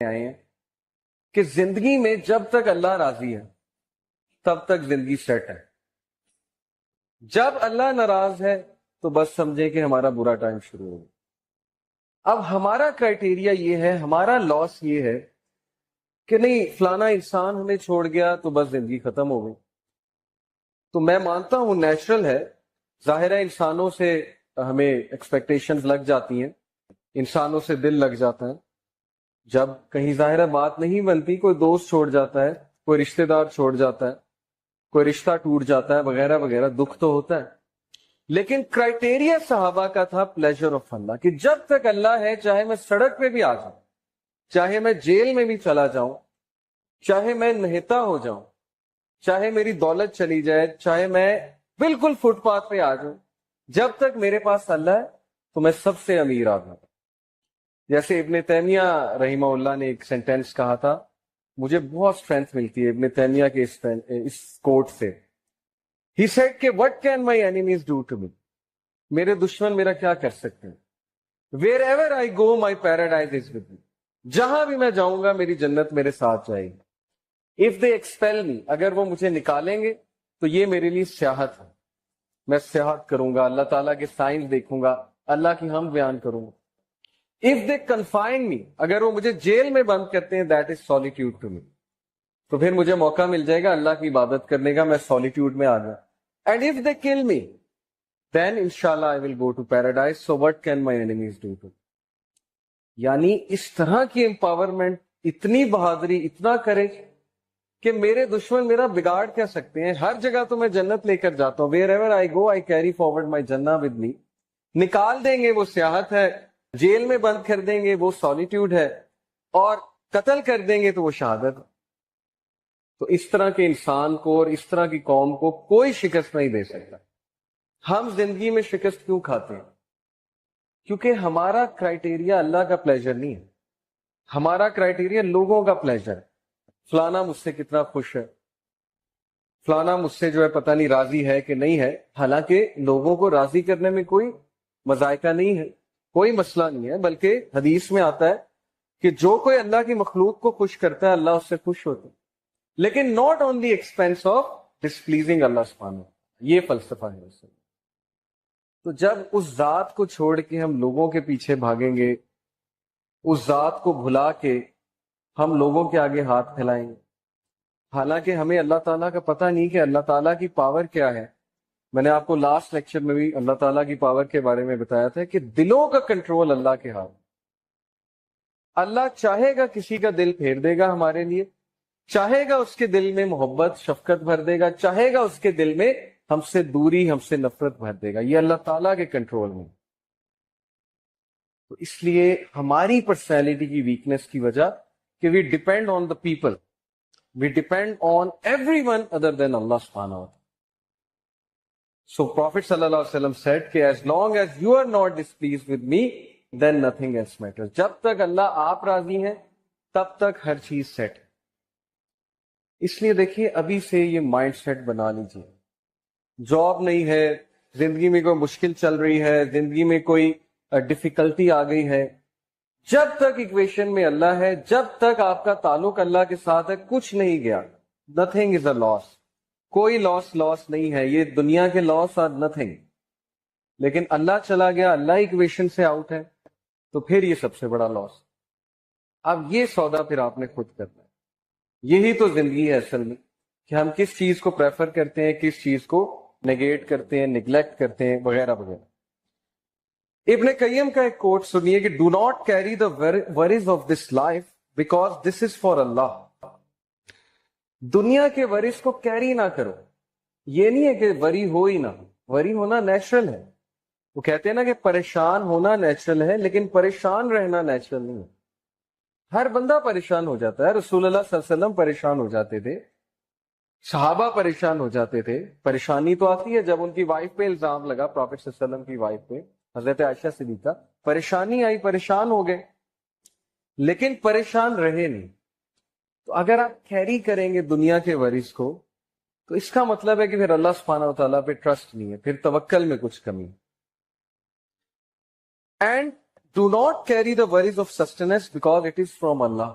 آئے ہیں کہ زندگی میں جب تک اللہ راضی ہے تب تک زندگی سیٹ ہے. جب اللہ ناراض ہے تو بس سمجھیں کہ ہمارا برا ٹائم شروع ہو گیا. اب ہمارا کرائٹیریا یہ ہے, ہمارا لاس یہ ہے کہ نہیں فلانا انسان ہمیں چھوڑ گیا تو بس زندگی ختم ہو گئی. تو میں مانتا ہوں نیچرل ہے, ظاہر ہے انسانوں سے ہمیں ایکسپیکٹیشنز لگ جاتی ہیں, انسانوں سے دل لگ جاتا ہے. جب کہیں ظاہر بات نہیں بنتی, کوئی دوست چھوڑ جاتا ہے, کوئی رشتہ دار چھوڑ جاتا ہے, کوئی رشتہ ٹوٹ جاتا ہے وغیرہ وغیرہ, دکھ تو ہوتا ہے. لیکن کرائٹیریا صحابہ کا تھا پلیجر آف اللہ, کہ جب تک اللہ ہے چاہے میں سڑک پہ بھی آ جاؤں, چاہے میں جیل میں بھی چلا جاؤں, چاہے میں نہتا ہو جاؤں, چاہے میری دولت چلی جائے, چاہے میں بالکل فٹ پاتھ پہ آ جاؤں, جب تک میرے پاس اللہ ہے تو میں سب سے امیر آدمی ہوں. جیسے ابن تیمیہ رحمہ اللہ نے ایک سینٹینس کہا تھا, مجھے بہت اسٹرینتھ ملتی ہے ابن تیمیہ کے اس کوٹ سے. He said کہ what can my enemies do to me, میرے دشمن میرا کیا کر سکتے ہیں. Wherever I go my paradise is with me, جہاں بھی میں جاؤں گا میری جنت میرے ساتھ جائے گی. If they expel me, اگر وہ مجھے نکالیں گے تو یہ میرے لیے سیاحت ہے, میں سیاحت کروں گا, اللہ تعالیٰ کے سائنس دیکھوں گا, اللہ کی حمد بیان کروں گا. If they confine me, اگر وہ مجھے جیل میں بند کرتے ہیں, that is solitude to me, تو پھر مجھے موقع مل جائے گا اللہ کی عبادت کرنے کا, میں سولیٹیوڈ میں آ جاؤں. And if they kill me, then inshallah I will go to paradise. So what can my enemies do to me? یعنی اس طرح کی امپاورمنٹ, اتنی بہادری, اتنا کرے کہ میرے دشمن میرا بگاڑ کیا سکتے ہیں. ہر جگہ تو میں جنت لے کر جاتا ہوں. Wherever I go I carry forward my Jannah with me. نکال دیں گے وہ سیاحت ہے, جیل میں بند کر دیں گے وہ سولیٹیوڈ ہے, اور قتل کر دیں گے تو وہ شہادت. تو اس طرح کے انسان کو اور اس طرح کی قوم کو کوئی شکست نہیں دے سکتا. ہم زندگی میں شکست کیوں کھاتے ہیں؟ کیونکہ ہمارا کرائٹیریا اللہ کا پلیجر نہیں ہے, ہمارا کرائٹیریا لوگوں کا پلیجر ہے. فلانا مجھ سے کتنا خوش ہے, فلانا مجھ سے جو ہے پتہ نہیں راضی ہے کہ نہیں ہے. حالانکہ لوگوں کو راضی کرنے میں کوئی مذائقہ نہیں ہے, کوئی مسئلہ نہیں ہے, بلکہ حدیث میں آتا ہے کہ جو کوئی اللہ کی مخلوق کو خوش کرتا ہے اللہ اس سے خوش ہوتا ہے, لیکن not on the expense of displeasing اللہ سبحانہ. یہ فلسفہ ہے اس. تو جب اس ذات کو چھوڑ کے ہم لوگوں کے پیچھے بھاگیں گے, اس ذات کو بھلا کے ہم لوگوں کے آگے ہاتھ پھیلائیں گے, حالانکہ ہمیں اللہ تعالیٰ کا پتہ نہیں کہ اللہ تعالیٰ کی پاور کیا ہے. میں نے آپ کو لاسٹ لیکچر میں بھی اللہ تعالیٰ کی پاور کے بارے میں بتایا تھا کہ دلوں کا کنٹرول اللہ کے ہاتھ. اللہ چاہے گا کسی کا دل پھیر دے گا ہمارے لیے, چاہے گا اس کے دل میں محبت شفقت بھر دے گا, چاہے گا اس کے دل میں ہم سے دوری ہم سے نفرت بھر دے گا. یہ اللہ تعالیٰ کے کنٹرول میں. تو اس لیے ہماری پرسنالٹی کی ویکنس کی وجہ کہ we depend on the people, we depend on every one other than اللہ سبحانہ وتعالی. سو پروفیٹ صلی اللہ علیہ وسلم said کہ as long as you are not displeased with me then nothing else matters. جب تک اللہ آپ راضی ہیں تب تک ہر چیز سیٹ ہے. اس لیے دیکھیے ابھی سے یہ مائنڈ سیٹ بنا لیجیے. جاب نہیں ہے, زندگی میں کوئی مشکل چل رہی ہے, زندگی میں کوئی ڈیفیکلٹی آ گئی ہے, جب تک ایکویشن میں اللہ ہے, جب تک آپ کا تعلق اللہ کے ساتھ ہے, کچھ نہیں گیا. نتھنگ از اے لاس. کوئی لاس نہیں ہے. یہ دنیا کے لاس آر نتھنگ. لیکن اللہ چلا گیا, اللہ ایکویشن سے آؤٹ ہے, تو پھر یہ سب سے بڑا لاس. اب یہ سودا پھر آپ نے خود کرنا ہے. یہی تو زندگی ہے اصل میں, کہ ہم کس چیز کو پریفر کرتے ہیں, کس چیز کو نیگیٹ کرتے ہیں, نیگلیکٹ کرتے ہیں وغیرہ وغیرہ. ابن قیم کا ایک کوٹ سنیے کہ do not carry the worries of this life because this is for اللہ. دنیا کے ورریز کو کیری نہ کرو. یہ نہیں ہے کہ وری ہو ہی نہ, وری ہونا نیچرل ہے. وہ کہتے ہیں نا کہ پریشان ہونا نیچرل ہے, لیکن پریشان رہنا نیچرل نہیں ہے. ہر بندہ پریشان ہو جاتا ہے. رسول اللہ صلی اللہ علیہ وسلم پریشان ہو جاتے تھے, صحابہ پریشان ہو جاتے تھے. پریشانی تو آتی ہے جب ان کی وائف پہ الزام لگا, پروفیٹ صلی اللہ علیہ وسلم کی وائف پہ, حضرت عائشہ صدیقہ, پریشانی آئی, پریشان ہو گئے, لیکن پریشان رہے نہیں. تو اگر آپ کیری کریں گے دنیا کے ورز کو, تو اس کا مطلب ہے کہ پھر اللہ سبحانہ و تعالیٰ پہ ٹرسٹ نہیں ہے, پھر توکل میں کچھ کمی. And do not carry the worries of sustenance because it is from Allah.